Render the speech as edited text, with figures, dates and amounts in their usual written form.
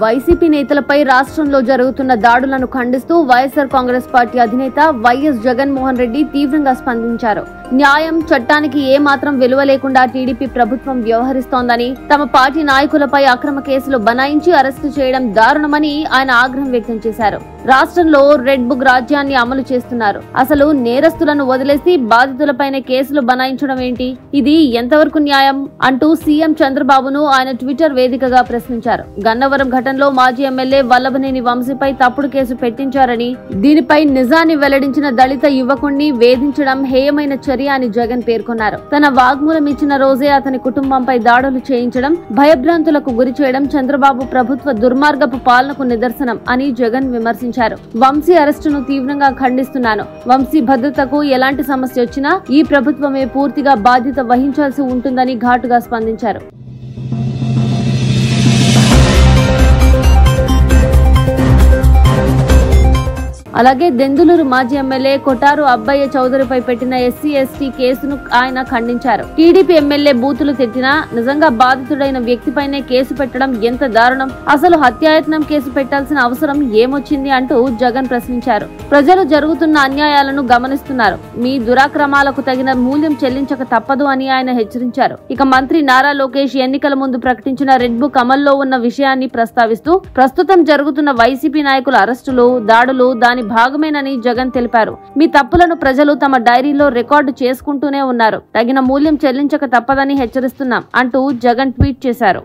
YCP నేతలపై రాష్ట్రంలో జరుగుతున్న దాడులను ఖండిస్తూ వైఎస్ఆర్ కాంగ్రెస్ పార్టీ అధినేత వైఎస్ జగన్మోహన్ రెడ్డి తీవ్రంగా స్పందించారు. న్యాయం, చట్టానికి ఏ మాత్రం విలువ లేకుండా టీడీపీ ప్రభుత్వం వ్యవహరిస్తోందని, తమ పార్టీ నాయకులపై అక్రమ కేసులు బనాయించి అరెస్టు చేయడం దారుణమని ఆయన ఆగ్రహం వ్యక్తం చేశారు. రాష్ట్రంలో రెడ్ బుక్ రాజ్యాన్ని అమలు చేస్తున్నారు. అసలు నేరస్తులను వదిలేసి బాధితులపైనే కేసులు బనాయించడం ఏంటి? ఇది ఎంతవరకు న్యాయం అంటూ సీఎం చంద్రబాబును ఆయన ట్విట్టర్ వేదికగా ప్రశ్నించారు. గన్నవరం ఘటనలో మాజీ ఎమ్మెల్యే వల్లభనేని వంశీపై తప్పుడు కేసు పెట్టించారని, దీనిపై నిజాన్ని వెల్లడించిన దళిత యువకుణ్ణి వేధించడం హేయమైన చర్య అని జగన్ పేర్కొన్నారు. తన వాగ్మూలం ఇచ్చిన రోజే అతని కుటుంబంపై దాడులు చేయించడం, భయభ్రాంతులకు గురి చేయడం చంద్రబాబు ప్రభుత్వ దుర్మార్గపు పాలనకు నిదర్శనం అని జగన్ విమర్శించారు. వంశీ అరెస్టును తీవ్రంగా ఖండిస్తున్నాను. వంశీ భద్రతకు ఎలాంటి సమస్య వచ్చినా ఈ ప్రభుత్వమే పూర్తిగా బాధ్యత వహించాల్సి ఉంటుందని ఘాటుగా స్పందించారు. అలాగే దెందులూరు మాజీ ఎమ్మెల్యే కొటారు అబ్బయ్య చౌదరిపై పెట్టిన ఎస్సీ/ఎస్టీ కేసును ఆయన ఖండించారు. టీడీపీ ఎమ్మెల్యే బూతులు తిట్టినా నిజంగా బాధితుడైన వ్యక్తిపైనే కేసు పెట్టడం ఎంత దారుణం? అసలు హత్యాయత్నం కేసు పెట్టాల్సిన అవసరం ఏమొచ్చింది అంటూ జగన్ ప్రశ్నించారు. ప్రజలు జరుగుతున్న అన్యాయాలను గమనిస్తున్నారు. మీ దురాక్రమాలకు తగిన మూల్యం చెల్లించక తప్పదు అని ఆయన హెచ్చరించారు. ఇక మంత్రి నారా లోకేష్ ఎన్నికల ముందు ప్రకటించిన రెడ్ బుక్ అమల్లో ఉన్న విషయాన్ని ప్రస్తావిస్తూ ప్రస్తుతం జరుగుతున్న వైసీపీ నాయకుల అరెస్టులు, దాడులు దాని భాగమేనని జగన్ తెలిపారు. మీ తప్పులను ప్రజలు తమ డైరీలో రికార్డు చేసుకుంటూనే ఉన్నారు. తగిన మూల్యం చెల్లించక తప్పదని హెచ్చరిస్తున్నాం అంటూ జగన్ ట్వీట్ చేశారు.